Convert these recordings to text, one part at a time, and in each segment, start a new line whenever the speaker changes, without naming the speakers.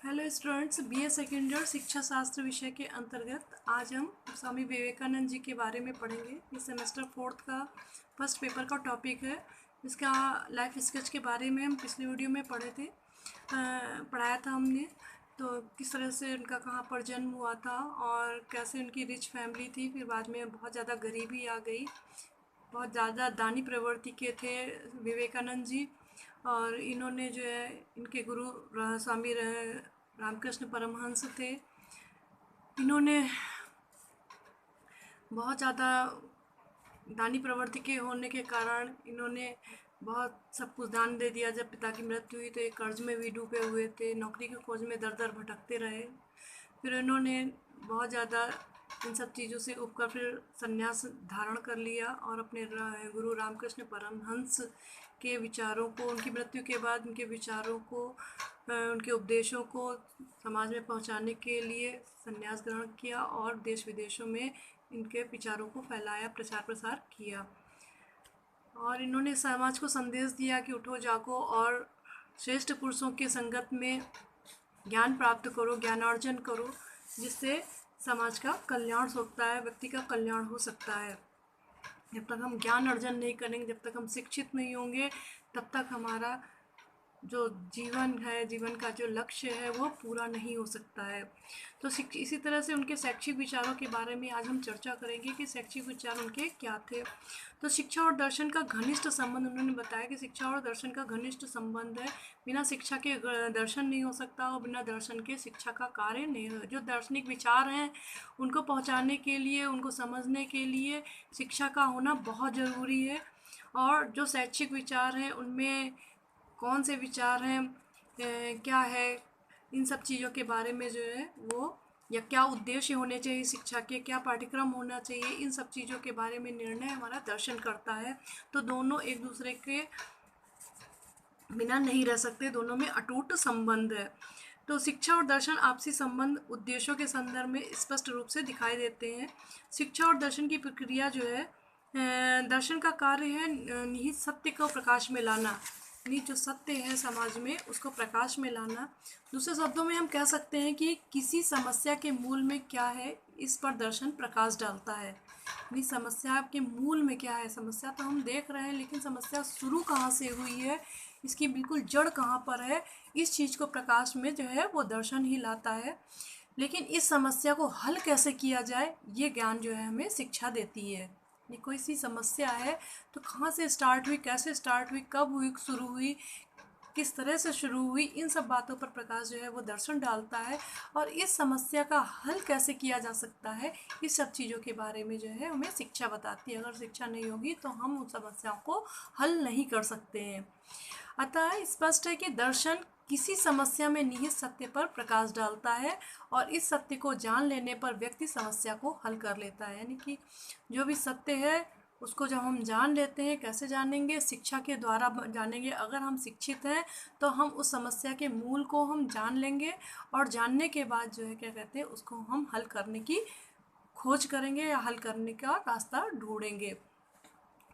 Hello students, BA second year शिक्षा शास्त्र विषय के अंतर्गत आज हम स्वामी विवेकानंद जी के बारे में पढ़ेंगे। ये सेमेस्टर फोर्थ का फर्स्ट पेपर का टॉपिक है। इसका लाइफ स्केच के बारे में हम पिछले वीडियो में पढ़ाया था हमने। तो किस तरह से उनका कहाँ पर जन्म हुआ था और कैसे उनकी रिच फैमिली थी, फिर बाद में बहुत ज़्यादा गरीबी आ गई। बहुत ज़्यादा दानी प्रवृत्ति के थे विवेकानंद जी। और इन्होंने जो है, इनके गुरु स्वामी रामकृष्ण परमहंस थे। इन्होंने बहुत ज़्यादा दानी प्रवृत्ति के होने के कारण इन्होंने बहुत सब कुछ दान दे दिया। जब पिता की मृत्यु हुई तो एक कर्ज में भी डूबे हुए थे, नौकरी की खोज में दर दर भटकते रहे। फिर इन्होंने बहुत ज़्यादा इन सब चीज़ों से उबकर फिर संन्यास धारण कर लिया और अपने गुरु रामकृष्ण परमहंस के विचारों को, उनकी मृत्यु के बाद उनके विचारों को, उनके उपदेशों को समाज में पहुंचाने के लिए संन्यास ग्रहण किया और देश विदेशों में इनके विचारों को फैलाया, प्रचार प्रसार किया। और इन्होंने समाज को संदेश दिया कि उठो जागो और श्रेष्ठ पुरुषों के संगत में ज्ञान प्राप्त करो, ज्ञानार्जन करो, जिससे समाज का कल्याण हो सकता है, व्यक्ति का कल्याण हो सकता है। जब तक हम ज्ञान अर्जन नहीं करेंगे, जब तक हम शिक्षित नहीं होंगे, तब तक हमारा जो जीवन है, जीवन का जो लक्ष्य है, वो पूरा नहीं हो सकता है। तो इसी तरह से उनके शैक्षिक विचारों के बारे में आज हम चर्चा करेंगे कि शैक्षिक विचार उनके क्या थे। तो शिक्षा और दर्शन का घनिष्ठ संबंध, उन्होंने बताया कि शिक्षा और दर्शन का घनिष्ठ संबंध है। बिना शिक्षा के दर्शन नहीं हो सकता और बिना दर्शन के शिक्षा का कार्य नहीं हो। जो दार्शनिक विचार हैं, उनको पहुंचाने के लिए, उनको समझने के लिए शिक्षा का होना बहुत ज़रूरी है। और जो शैक्षिक विचार हैं, उनमें कौन से विचार हैं, क्या है, इन सब चीज़ों के बारे में जो है वो, या क्या उद्देश्य होने चाहिए शिक्षा के, क्या पाठ्यक्रम होना चाहिए, इन सब चीज़ों के बारे में निर्णय हमारा दर्शन करता है। तो दोनों एक दूसरे के बिना नहीं रह सकते, दोनों में अटूट संबंध है। तो शिक्षा और दर्शन आपसी संबंध उद्देश्यों के संदर्भ में स्पष्ट रूप से दिखाई देते हैं। शिक्षा और दर्शन की प्रक्रिया जो है, दर्शन का कार्य है निहित सत्य को प्रकाश में लाना, यानी जो सत्य है समाज में उसको प्रकाश में लाना। दूसरे शब्दों में हम कह सकते हैं कि किसी समस्या के मूल में क्या है, इस पर दर्शन प्रकाश डालता है। यानी समस्या के मूल में क्या है, समस्या तो हम देख रहे हैं, लेकिन समस्या शुरू कहाँ से हुई है, इसकी बिल्कुल जड़ कहाँ पर है, इस चीज़ को प्रकाश में जो है वो दर्शन ही लाता है। लेकिन इस समस्या को हल कैसे किया जाए, ये ज्ञान जो है हमें शिक्षा देती है। ये कोई सी समस्या है तो कहाँ से स्टार्ट हुई, कैसे स्टार्ट हुई, कब हुई, शुरू हुई, किस तरह से शुरू हुई, इन सब बातों पर प्रकाश जो है वो दर्शन डालता है। और इस समस्या का हल कैसे किया जा सकता है, इस सब चीज़ों के बारे में जो है हमें शिक्षा बताती है। अगर शिक्षा नहीं होगी तो हम उन समस्याओं को हल नहीं कर सकते हैं। अतः स्पष्ट है कि दर्शन किसी समस्या में निहित सत्य पर प्रकाश डालता है और इस सत्य को जान लेने पर व्यक्ति समस्या को हल कर लेता है। यानी कि जो भी सत्य है उसको जब हम जान लेते हैं, कैसे जानेंगे, शिक्षा के द्वारा जानेंगे। अगर हम शिक्षित हैं तो हम उस समस्या के मूल को हम जान लेंगे और जानने के बाद जो है क्या कहते हैं, उसको हम हल करने की खोज करेंगे या हल करने का रास्ता ढूंढेंगे।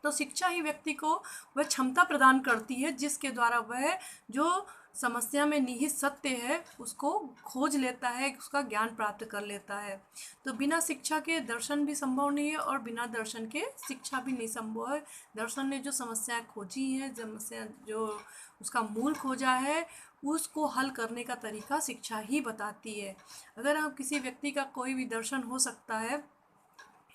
तो शिक्षा ही व्यक्ति को वह क्षमता प्रदान करती है जिसके द्वारा वह जो समस्या में निहित सत्य है उसको खोज लेता है, उसका ज्ञान प्राप्त कर लेता है। तो बिना शिक्षा के दर्शन भी संभव नहीं है और बिना दर्शन के शिक्षा भी नहीं संभव है। दर्शन ने जो समस्याएं खोजी हैं, समस्या जो उसका मूल खोजा है, उसको हल करने का तरीका शिक्षा ही बताती है। अगर हम किसी व्यक्ति का कोई भी दर्शन हो सकता है,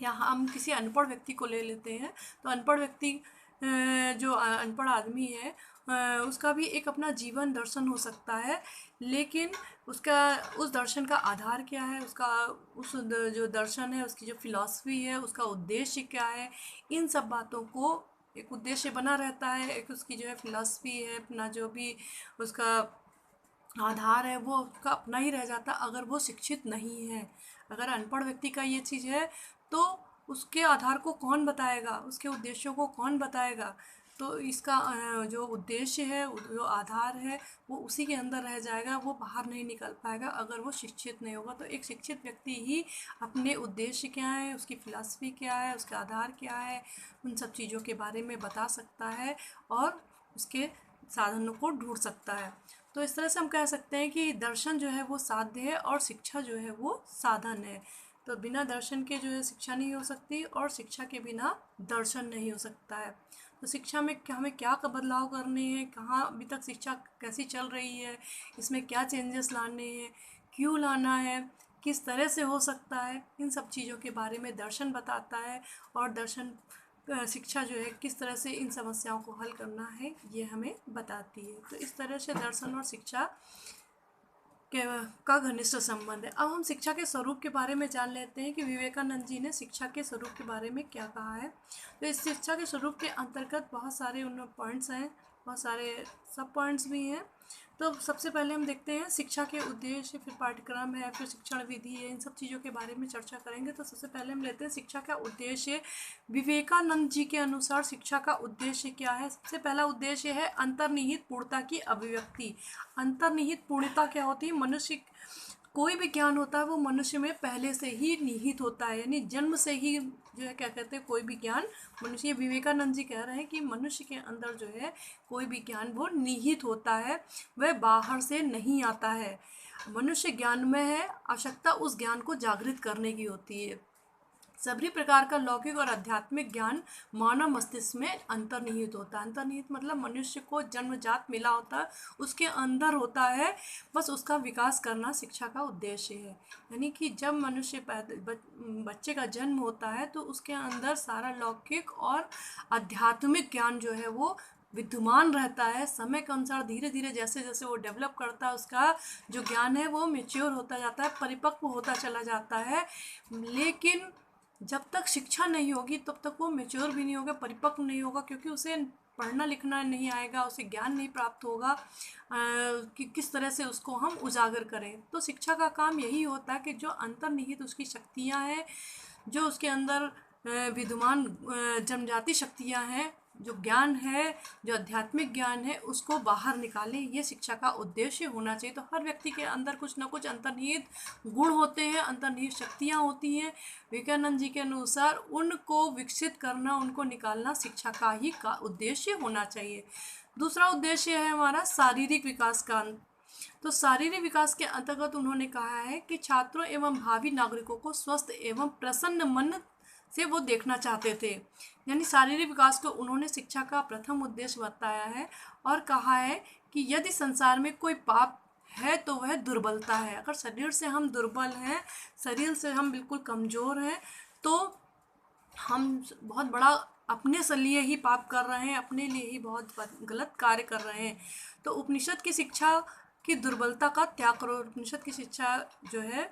या हम किसी अनपढ़ व्यक्ति को ले लेते हैं, तो अनपढ़ व्यक्ति जो अनपढ़ आदमी है, उसका भी एक अपना जीवन दर्शन हो सकता है। लेकिन उसका उस दर्शन का आधार क्या है, उसका जो दर्शन है, उसकी जो फिलॉसफी है, उसका उद्देश्य क्या है, इन सब बातों को, एक उद्देश्य बना रहता है, एक उसकी जो है फिलॉसफी है, अपना जो भी उसका आधार है वो उसका अपना ही रह जाता अगर वो शिक्षित नहीं है। अगर अनपढ़ व्यक्ति का ये चीज़ है तो उसके आधार को कौन बताएगा, उसके उद्देश्यों को कौन बताएगा। तो इसका जो उद्देश्य है, जो आधार है, वो उसी के अंदर रह जाएगा, वो बाहर नहीं निकल पाएगा अगर वो शिक्षित नहीं होगा। तो एक शिक्षित व्यक्ति ही अपने उद्देश्य क्या है, उसकी फिलॉसफी क्या है, उसका आधार क्या है, उन सब चीज़ों के बारे में बता सकता है और उसके साधनों को ढूंढ सकता है। तो इस तरह से हम कह सकते हैं कि दर्शन जो है वो साध्य है और शिक्षा जो है वो साधन है। तो बिना दर्शन के जो है शिक्षा नहीं हो सकती और शिक्षा के बिना दर्शन नहीं हो सकता है। तो शिक्षा में हमें क्या बदलाव करने हैं, कहाँ अभी तक शिक्षा कैसी चल रही है, इसमें क्या चेंजेस लाने हैं, क्यों लाना है, किस तरह से हो सकता है, इन सब चीज़ों के बारे में दर्शन बताता है। और दर्शन शिक्षा जो है किस तरह से इन समस्याओं को हल करना है ये हमें बताती है। तो इस तरह से दर्शन और शिक्षा के का घनिष्ठ संबंध है। अब हम शिक्षा के स्वरूप के बारे में जान लेते हैं कि विवेकानंद जी ने शिक्षा के स्वरूप के बारे में क्या कहा है। तो इस शिक्षा के स्वरूप के अंतर्गत बहुत सारे उन पॉइंट्स हैं, बहुत सारे सब पॉइंट्स भी हैं। तो सबसे पहले हम देखते हैं शिक्षा के उद्देश्य, फिर पाठ्यक्रम है, फिर शिक्षण विधि है, इन सब चीज़ों के बारे में चर्चा करेंगे। तो सबसे पहले हम लेते हैं शिक्षा का उद्देश्य। विवेकानंद जी के अनुसार शिक्षा का उद्देश्य क्या है? सबसे पहला उद्देश्य है अंतर्निहित पूर्णता की अभिव्यक्ति। अंतर्निहित पूर्णता क्या होती है? मनुष्य कोई भी ज्ञान होता है वो मनुष्य में पहले से ही निहित होता है, यानी जन्म से ही जो है क्या कहते हैं, कोई भी ज्ञान मनुष्य, विवेकानंद जी कह रहे हैं कि मनुष्य के अंदर जो है कोई भी ज्ञान वो निहित होता है, वह बाहर से नहीं आता है। मनुष्य ज्ञान में है, आवश्यकता उस ज्ञान को जागृत करने की होती है। सभी प्रकार का लौकिक और आध्यात्मिक ज्ञान मानव मस्तिष्क में अंतर्निहित होता है। अंतर्निहित मतलब मनुष्य को जन्मजात मिला होता है, उसके अंदर होता है, बस उसका विकास करना शिक्षा का उद्देश्य है। यानी कि जब मनुष्य बच्चे का जन्म होता है तो उसके अंदर सारा लौकिक और आध्यात्मिक ज्ञान जो है वो विद्यमान रहता है। समय के अनुसार धीरे धीरे जैसे जैसे वो डेवलप करता है, उसका जो ज्ञान है वो मैच्योर होता जाता है, परिपक्व होता चला जाता है। लेकिन जब तक शिक्षा नहीं होगी तब तक वो मैच्योर भी नहीं होगा, परिपक्व नहीं होगा, क्योंकि उसे पढ़ना लिखना नहीं आएगा, उसे ज्ञान नहीं प्राप्त होगा कि किस तरह से उसको हम उजागर करें। तो शिक्षा का काम यही होता है कि जो अंतर्निहित उसकी शक्तियाँ हैं, जो उसके अंदर विद्यमान जन्मजाति शक्तियाँ हैं, जो ज्ञान है, जो आध्यात्मिक ज्ञान है, उसको बाहर निकालें, ये शिक्षा का उद्देश्य होना चाहिए। तो हर व्यक्ति के अंदर कुछ ना कुछ अंतर्निहित गुण होते हैं, अंतर्निहित शक्तियाँ होती हैं। विवेकानंद जी के अनुसार उनको विकसित करना, उनको निकालना शिक्षा का ही का उद्देश्य होना चाहिए। दूसरा उद्देश्य है हमारा शारीरिक विकास का। तो शारीरिक विकास के अंतर्गत उन्होंने कहा है कि छात्रों एवं भावी नागरिकों को स्वस्थ एवं प्रसन्न मन से वो देखना चाहते थे। यानी शारीरिक विकास को उन्होंने शिक्षा का प्रथम उद्देश्य बताया है और कहा है कि यदि संसार में कोई पाप है तो वह दुर्बलता है। अगर शरीर से हम दुर्बल हैं, शरीर से हम बिल्कुल कमज़ोर हैं, तो हम बहुत बड़ा अपने से लिए ही पाप कर रहे हैं, अपने लिए ही बहुत गलत कार्य कर रहे हैं। तो उपनिषद की शिक्षा की दुर्बलता का त्याग करो। उपनिषद की शिक्षा जो है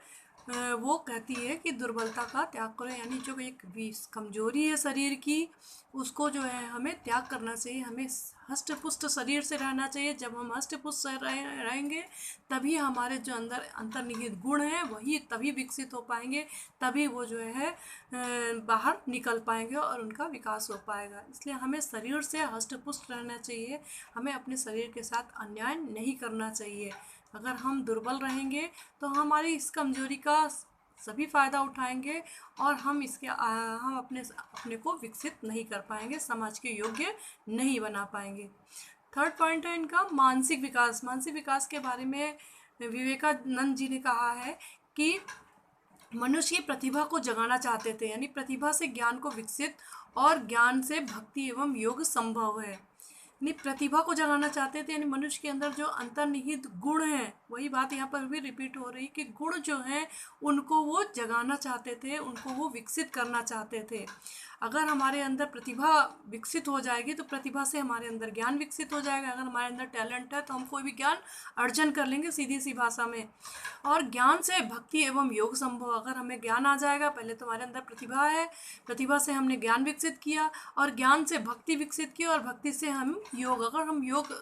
वो कहती है कि दुर्बलता का त्याग करो, यानी जो एक कमजोरी है शरीर की, उसको जो है हमें त्याग करना चाहिए। हमें हष्ट पुष्ट शरीर से रहना चाहिए। जब हम हष्ट पुष्ट रहेंगे तभी हमारे जो अंदर अंतर्निहित गुण हैं वही तभी विकसित हो पाएंगे, तभी वो जो है बाहर निकल पाएंगे और उनका विकास हो पाएगा। इसलिए हमें शरीर से हष्ट पुष्ट रहना चाहिए, हमें अपने शरीर के साथ अन्याय नहीं करना चाहिए। अगर हम दुर्बल रहेंगे तो हमारी इस कमजोरी का सभी फ़ायदा उठाएंगे और हम हम अपने को विकसित नहीं कर पाएंगे, समाज के योग्य नहीं बना पाएंगे। थर्ड पॉइंट है इनका मानसिक विकास। मानसिक विकास के बारे में विवेकानंद जी ने कहा है कि मनुष्य की प्रतिभा को जगाना चाहते थे, यानी प्रतिभा से ज्ञान को विकसित और ज्ञान से भक्ति एवं योग संभव है। यानी प्रतिभा को जगाना चाहते थे, यानी मनुष्य के अंदर जो अंतर्निहित गुण हैं, वही बात यहाँ पर भी रिपीट हो रही कि गुण जो हैं उनको वो जगाना चाहते थे, उनको वो विकसित करना चाहते थे। अगर हमारे अंदर प्रतिभा विकसित हो जाएगी तो प्रतिभा से हमारे अंदर ज्ञान विकसित हो जाएगा। अगर हमारे अंदर टैलेंट है तो हम कोई भी ज्ञान अर्जन कर लेंगे सीधी सी भाषा में। और ज्ञान से भक्ति एवं योग संभव। अगर हमें ज्ञान आ जाएगा, पहले तो हमारे अंदर प्रतिभा है, प्रतिभा से हमने ज्ञान विकसित किया और ज्ञान से भक्ति विकसित की और भक्ति से हम योग, अगर हम योग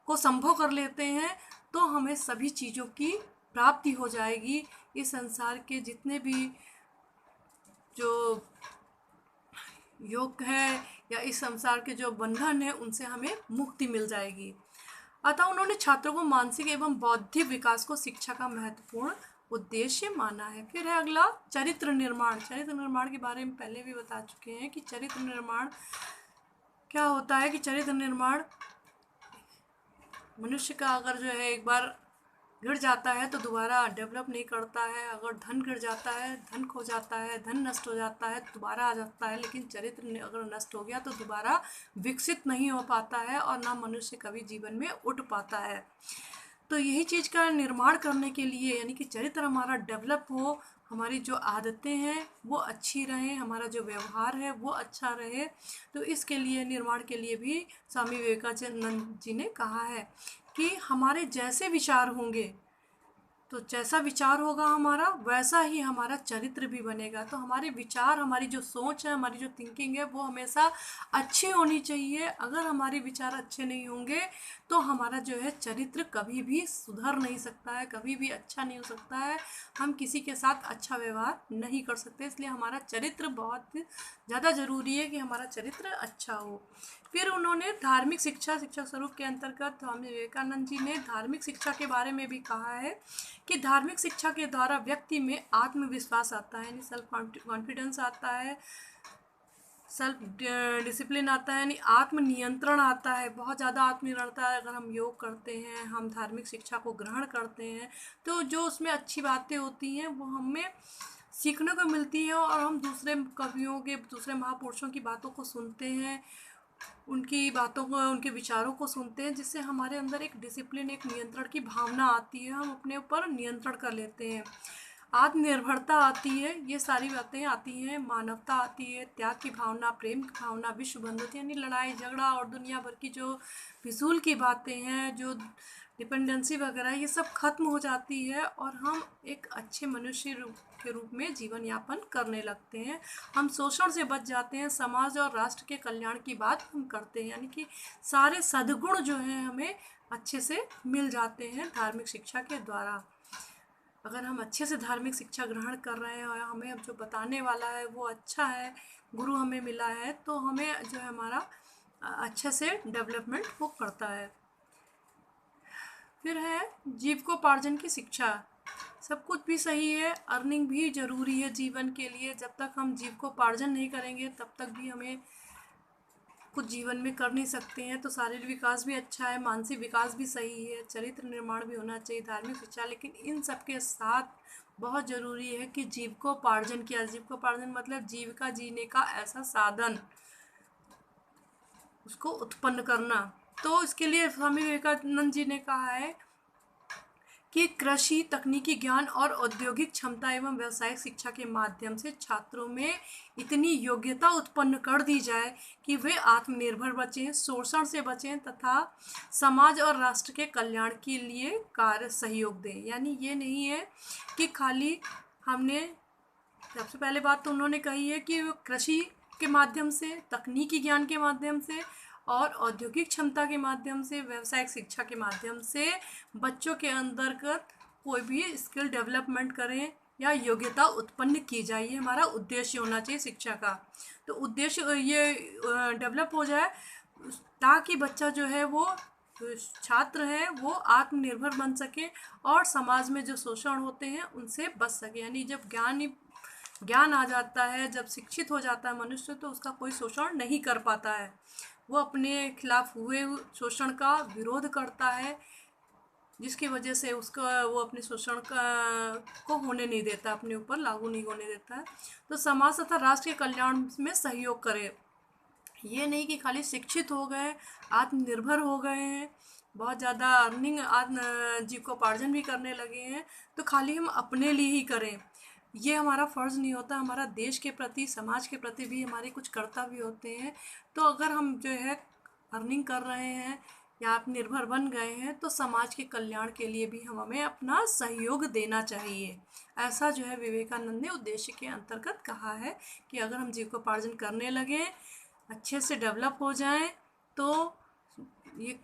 को संभव कर लेते हैं तो हमें सभी चीज़ों की प्राप्ति हो जाएगी। इस संसार के जितने भी जो योग है या इस संसार के जो बंधन है उनसे हमें मुक्ति मिल जाएगी। अतः उन्होंने छात्रों को मानसिक एवं बौद्धिक विकास को शिक्षा का महत्वपूर्ण उद्देश्य माना है। फिर है अगला चरित्र निर्माण। चरित्र निर्माण के बारे में पहले भी बता चुके हैं कि चरित्र निर्माण क्या होता है। कि चरित्र निर्माण मनुष्य का अगर जो है एक बार गिर जाता है तो दोबारा डेवलप नहीं करता है। अगर धन गिर जाता है, धन खो जाता है, धन नष्ट हो जाता है, दोबारा आ जाता है, लेकिन चरित्र अगर नष्ट हो गया तो दोबारा विकसित नहीं हो पाता है और ना मनुष्य कभी जीवन में उठ पाता है। तो यही चीज़ का निर्माण करने के लिए, यानी कि चरित्र हमारा डेवलप हो, हमारी जो आदतें हैं वो अच्छी रहें, हमारा जो व्यवहार है वो अच्छा रहे, तो इसके लिए निर्माण के लिए भी स्वामी विवेकानंद जी ने कहा है कि हमारे जैसे विचार होंगे, तो जैसा विचार होगा हमारा वैसा ही हमारा चरित्र भी बनेगा। तो हमारे विचार, हमारी जो सोच है, हमारी जो थिंकिंग है वो हमेशा अच्छी होनी चाहिए। अगर हमारे विचार अच्छे नहीं होंगे तो हमारा जो है चरित्र कभी भी सुधर नहीं सकता है, कभी भी अच्छा नहीं हो सकता है, हम किसी के साथ अच्छा व्यवहार नहीं कर सकते। इसलिए हमारा चरित्र बहुत ज़्यादा ज़रूरी है कि हमारा चरित्र अच्छा हो। फिर उन्होंने धार्मिक शिक्षा, शिक्षा स्वरूप के अंतर्गत स्वामी विवेकानंद जी ने धार्मिक शिक्षा के बारे में भी कहा है कि धार्मिक शिक्षा के द्वारा व्यक्ति में आत्मविश्वास आता है, यानी सेल्फ कॉन्फिडेंस आता है, सेल्फ डिसिप्लिन आता है, यानी आत्मनियंत्रण आता है। बहुत ज़्यादा आत्मनियंत्रण आता है अगर हम योग करते हैं, हम धार्मिक शिक्षा को ग्रहण करते हैं, तो जो उसमें अच्छी बातें होती हैं वो हमें सीखने को मिलती है और हम दूसरे कवियों के, दूसरे महापुरुषों की बातों को सुनते हैं, उनकी बातों को, उनके विचारों को सुनते हैं, जिससे हमारे अंदर एक डिसिप्लिन, एक नियंत्रण की भावना आती है, हम अपने ऊपर नियंत्रण कर लेते हैं, आत्मनिर्भरता आती है, ये सारी बातें आती हैं, मानवता आती है, त्याग की भावना, प्रेम की भावना, विश्व बंधुत्व यानी लड़ाई झगड़ा और दुनिया भर की जो फिजूल की बातें हैं, जो डिपेंडेंसी वगैरह, ये सब खत्म हो जाती है और हम एक अच्छे मनुष्य के रूप में जीवन यापन करने लगते हैं। हम शोषण से बच जाते हैं, समाज और राष्ट्र के कल्याण की बात हम करते हैं, यानी कि सारे सद्गुण जो हैं हमें अच्छे से मिल जाते हैं धार्मिक शिक्षा के द्वारा। अगर हम अच्छे से धार्मिक शिक्षा ग्रहण कर रहे हैं और हमें अब जो बताने वाला है वो अच्छा है, गुरु हमें मिला है, तो हमें जो है हमारा अच्छे से डेवलपमेंट वो करता है। फिर है जीविकोपार्जन की शिक्षा। सब कुछ भी सही है, अर्निंग भी ज़रूरी है जीवन के लिए। जब तक हम जीविकोपार्जन नहीं करेंगे तब तक भी हमें कुछ जीवन में कर नहीं सकते हैं। तो शारीरिक विकास भी अच्छा है, मानसिक विकास भी सही है, चरित्र निर्माण भी होना चाहिए, धार्मिक शिक्षा, लेकिन इन सब के साथ बहुत ज़रूरी है कि जीविकोपार्जन किया। जीविकोपार्जन मतलब जीविका जीने का ऐसा साधन, उसको उत्पन्न करना। तो इसके लिए स्वामी विवेकानंद जी ने कहा है कि कृषि, तकनीकी ज्ञान और औद्योगिक क्षमता एवं व्यावसायिक शिक्षा के माध्यम से छात्रों में इतनी योग्यता उत्पन्न कर दी जाए कि वे आत्मनिर्भर बचें, शोषण से बचें तथा समाज और राष्ट्र के कल्याण के लिए कार्य सहयोग दें। यानी ये नहीं है कि खाली हमने, सबसे पहले बात तो उन्होंने कही है कि कृषि के माध्यम से, तकनीकी ज्ञान के माध्यम से और औद्योगिक क्षमता के माध्यम से, व्यावसायिक शिक्षा के माध्यम से बच्चों के अंतर्गत कोई भी स्किल डेवलपमेंट करें या योग्यता उत्पन्न की जाए। ये हमारा उद्देश्य होना चाहिए शिक्षा का। तो उद्देश्य ये डेवलप हो जाए ताकि बच्चा जो है वो छात्र है वो आत्मनिर्भर बन सके और समाज में जो शोषण होते हैं उनसे बच सके। यानी जब ज्ञान आ जाता है, जब शिक्षित हो जाता है मनुष्य, तो उसका कोई शोषण नहीं कर पाता है, वो अपने खिलाफ हुए शोषण का विरोध करता है, जिसकी वजह से उसका वो अपने शोषण का को होने नहीं देता, अपने ऊपर लागू नहीं होने देता है। तो समाज तथा राष्ट्र के कल्याण में सहयोग करे। ये नहीं कि खाली शिक्षित हो गए, आत्मनिर्भर हो गए हैं, बहुत ज़्यादा अर्निंग, जीविकोपार्जन भी करने लगे हैं, तो खाली हम अपने लिए ही करें, ये हमारा फ़र्ज़ नहीं होता। हमारा देश के प्रति, समाज के प्रति भी हमारे कुछ कर्तव्य होते हैं। तो अगर हम जो है अर्निंग कर रहे हैं या आत्मनिर्भर बन गए हैं तो समाज के कल्याण के लिए भी हमें अपना सहयोग देना चाहिए। ऐसा जो है विवेकानंद ने उद्देश्य के अंतर्गत कहा है कि अगर हम जीविकोपार्जन करने लगें, अच्छे से डेवलप हो जाएं, तो ये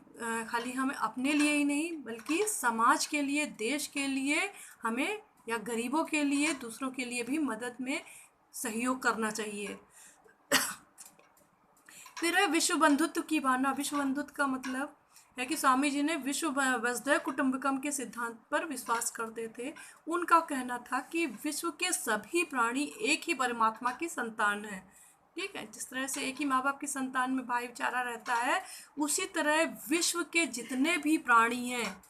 खाली हमें अपने लिए ही नहीं बल्कि समाज के लिए, देश के लिए हमें, या गरीबों के लिए, दूसरों के लिए भी मदद में सहयोग करना चाहिए। फिर है विश्व बंधुत्व की भावना। विश्व बंधुत्व का मतलब है कि स्वामी जी ने विश्व वसुधैव कुटुंबकम के सिद्धांत पर विश्वास करते थे। उनका कहना था कि विश्व के सभी प्राणी एक ही परमात्मा की संतान हैं। ठीक है। जिस तरह से एक ही माँ बाप की संतान में भाईचारा रहता है, उसी तरह विश्व के जितने भी प्राणी हैं,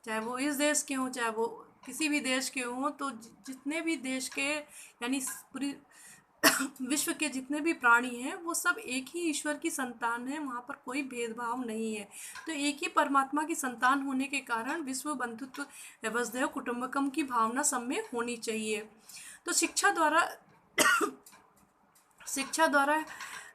चाहे वो इस देश के हों चाहे वो किसी भी देश के हों, तो जितने भी देश के यानी पूरी विश्व के जितने भी प्राणी हैं वो सब एक ही ईश्वर की संतान हैं, वहाँ पर कोई भेदभाव नहीं है। तो एक ही परमात्मा की संतान होने के कारण विश्व बंधुत्व वसुधैव कुटुंबकम की भावना सब में होनी चाहिए। तो शिक्षा द्वारा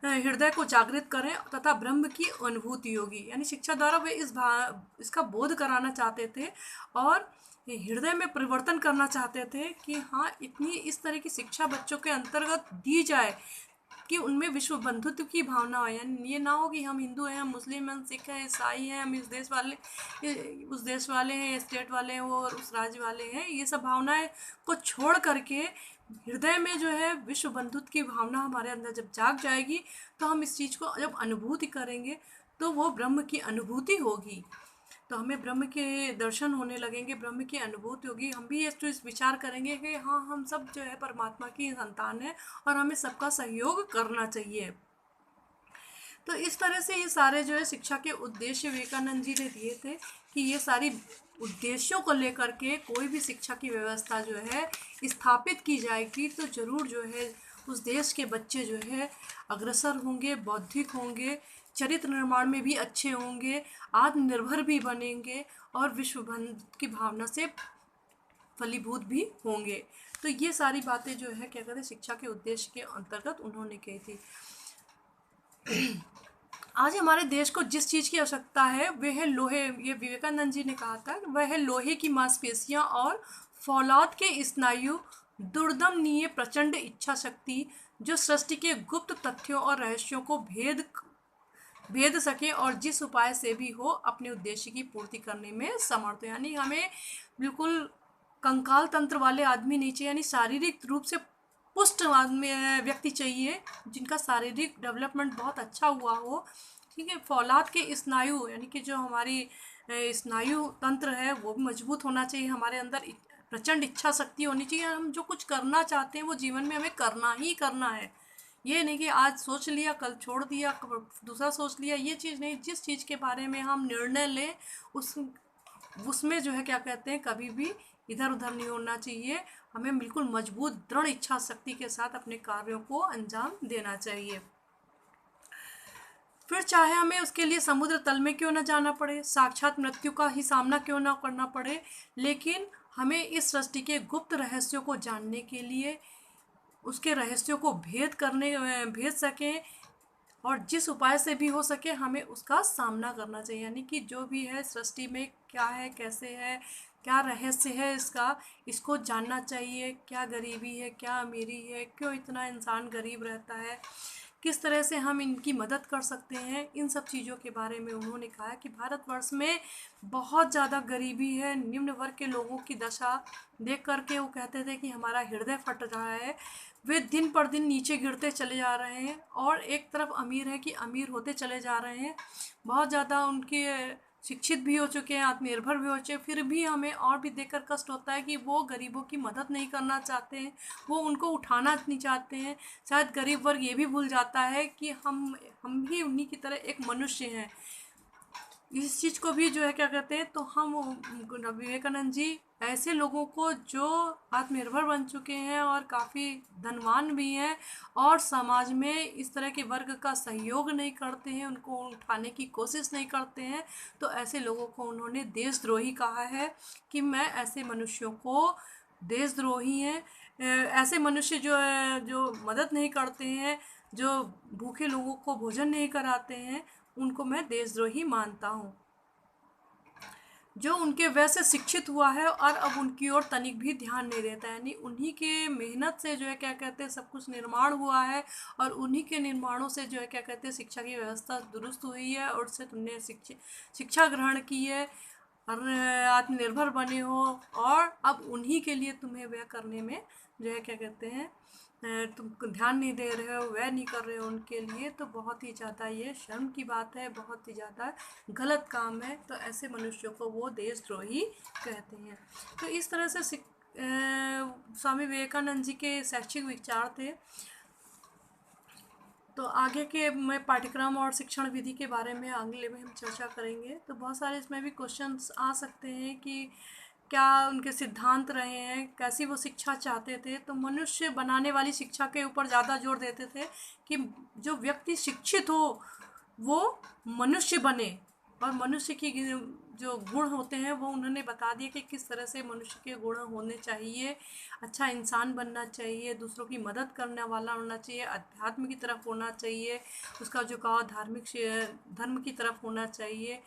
हृदय को जागृत करें तथा ब्रह्म की अनुभूति होगी। यानी शिक्षा द्वारा वे इसका बोध कराना चाहते थे और हृदय में परिवर्तन करना चाहते थे कि हाँ, इतनी इस तरह की शिक्षा बच्चों के अंतर्गत दी जाए कि उनमें विश्व बंधुत्व की भावना हो। यानी ये ना हो कि हम हिंदू हैं, हम मुस्लिम हैं, सिख हैं, ईसाई हैं, हम इस देश वाले उस देश वाले हैं, स्टेट वाले हैं, वो और उस राज्य वाले हैं। ये सब भावनाएं को छोड़ करके हृदय में जो है विश्व बंधुत्व की भावना हमारे अंदर जब जाग जाएगी, तो हम इस चीज़ को जब अनुभूति करेंगे तो वो ब्रह्म की अनुभूति होगी। तो हमें ब्रह्म के दर्शन होने लगेंगे, ब्रह्म की अनुभूति होगी। हम भी इस विचार करेंगे कि हाँ, हम सब जो है परमात्मा की संतान है और हमें सबका सहयोग करना चाहिए। तो इस तरह से ये सारे जो है शिक्षा के उद्देश्य विवेकानंद जी ने दिए थे कि ये सारी उद्देश्यों को लेकर के कोई भी शिक्षा की व्यवस्था जो है स्थापित की जाएगी, तो ज़रूर जो है उस देश के बच्चे जो है अग्रसर होंगे, बौद्धिक होंगे, चरित्र निर्माण में भी अच्छे होंगे, आत्मनिर्भर भी बनेंगे और विश्व बंधुत्व की भावना से फलीभूत भी होंगे। तो ये सारी बातें जो है क्या कहते हैं शिक्षा के उद्देश्य के अंतर्गत उन्होंने कही थी। आज हमारे देश को जिस चीज़ की आवश्यकता है वह है लोहे। ये विवेकानंद जी ने कहा था, वह है लोहे की मांसपेशियां और फौलाद के स्नायु, दुर्दमनीय प्रचंड इच्छा शक्ति जो सृष्टि के गुप्त तथ्यों और रहस्यों को भेद सके और जिस उपाय से भी हो अपने उद्देश्य की पूर्ति करने में समर्थ हो। यानी हमें बिल्कुल कंकाल तंत्र वाले आदमी नहीं चाहिए, यानी शारीरिक रूप से पुष्ट व्यक्ति चाहिए जिनका शारीरिक डेवलपमेंट बहुत अच्छा हुआ हो। ठीक है। फौलाद के स्नायु यानी कि जो हमारी स्नायु तंत्र है वो भी मजबूत होना चाहिए। हमारे अंदर प्रचंड इच्छा शक्ति होनी चाहिए। हम जो कुछ करना चाहते हैं वो जीवन में हमें करना ही करना है। ये नहीं कि आज सोच लिया कल छोड़ दिया, दूसरा सोच लिया, ये चीज़ नहीं। जिस चीज़ के बारे में हम निर्णय लें उसमें जो है क्या कहते हैं कभी भी इधर उधर नहीं होना चाहिए। हमें बिल्कुल मजबूत दृढ़ इच्छा शक्ति के साथ अपने कार्यों को अंजाम देना चाहिए। फिर चाहे हमें उसके लिए समुद्र तल में क्यों न जाना पड़े, साक्षात मृत्यु का ही सामना क्यों ना करना पड़े, लेकिन हमें इस सृष्टि के गुप्त रहस्यों को जानने के लिए उसके रहस्यों को भेद सकें और जिस उपाय से भी हो सके हमें उसका सामना करना चाहिए। यानी कि जो भी है सृष्टि में क्या है, कैसे है, क्या रहस्य है इसको जानना चाहिए। क्या गरीबी है, क्या अमीरी है, क्यों इतना इंसान गरीब रहता है, किस तरह से हम इनकी मदद कर सकते हैं, इन सब चीज़ों के बारे में उन्होंने कहा कि भारतवर्ष में बहुत ज़्यादा गरीबी है। निम्न वर्ग के लोगों की दशा देख करके वो कहते थे कि हमारा हृदय फट रहा है। वे दिन पर दिन नीचे गिरते चले जा रहे हैं और एक तरफ अमीर है कि अमीर होते चले जा रहे हैं। बहुत ज़्यादा उनके शिक्षित भी हो चुके हैं, आत्मनिर्भर भी हो चुके हैं, फिर भी हमें और भी देखकर कष्ट होता है कि वो गरीबों की मदद नहीं करना चाहते हैं, वो उनको उठाना नहीं चाहते हैं। शायद गरीब वर्ग ये भी भूल जाता है कि हम भी उन्हीं की तरह एक मनुष्य हैं। इस चीज़ को भी जो है क्या कहते हैं, तो हम विवेकानंद जी ऐसे लोगों को जो आत्मनिर्भर बन चुके हैं और काफ़ी धनवान भी हैं और समाज में इस तरह के वर्ग का सहयोग नहीं करते हैं, उनको उठाने की कोशिश नहीं करते हैं, तो ऐसे लोगों को उन्होंने देशद्रोही कहा है कि मैं ऐसे मनुष्यों को देशद्रोही हैं। ऐसे मनुष्य जो मदद नहीं करते हैं, जो भूखे लोगों को भोजन नहीं कराते हैं, उनको मैं देशद्रोही मानता हूँ। जो उनके वैसे शिक्षित हुआ है और अब उनकी ओर तनिक भी ध्यान नहीं देता है, यानी उन्हीं के मेहनत से जो है क्या कहते हैं सब कुछ निर्माण हुआ है और उन्हीं के निर्माणों से जो है क्या कहते हैं शिक्षा की व्यवस्था दुरुस्त हुई है और उससे तुमने शिक्षा ग्रहण की है और आत्मनिर्भर बने हो और अब उन्हीं के लिए तुम्हें वह करने में जो है क्या कहते हैं तुम ध्यान नहीं दे रहे हो, वह नहीं कर रहे हो उनके लिए, तो बहुत ही ज़्यादा ये शर्म की बात है, बहुत ही ज़्यादा गलत काम है। तो ऐसे मनुष्यों को वो देशद्रोही कहते हैं। तो इस तरह से स्वामी विवेकानंद जी के शैक्षिक विचार थे। तो आगे के में पाठ्यक्रम और शिक्षण विधि के बारे में अगले में हम चर्चा करेंगे। तो बहुत सारे इसमें भी क्वेश्चंस आ सकते हैं कि क्या उनके सिद्धांत रहे हैं, कैसी वो शिक्षा चाहते थे। तो मनुष्य बनाने वाली शिक्षा के ऊपर ज़्यादा जोर देते थे कि जो व्यक्ति शिक्षित हो वो मनुष्य बने, और मनुष्य की जो गुण होते हैं वो उन्होंने बता दिए कि किस तरह से मनुष्य के गुण होने चाहिए। अच्छा इंसान बनना चाहिए, दूसरों की मदद करने वाला होना चाहिए, अध्यात्म की तरफ होना चाहिए, उसका झुकाव धार्मिक धर्म की तरफ होना चाहिए,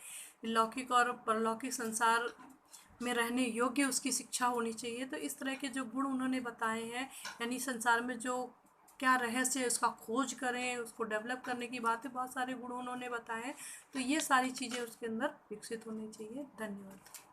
लौकिक और परलौकिक संसार में रहने योग्य उसकी शिक्षा होनी चाहिए। तो इस तरह के जो गुण उन्होंने बताए हैं, यानी संसार में जो क्या रहस्य है उसका खोज करें, उसको डेवलप करने की बात है, बहुत सारे गुण उन्होंने बताए हैं। तो ये सारी चीज़ें उसके अंदर विकसित होनी चाहिए। धन्यवाद।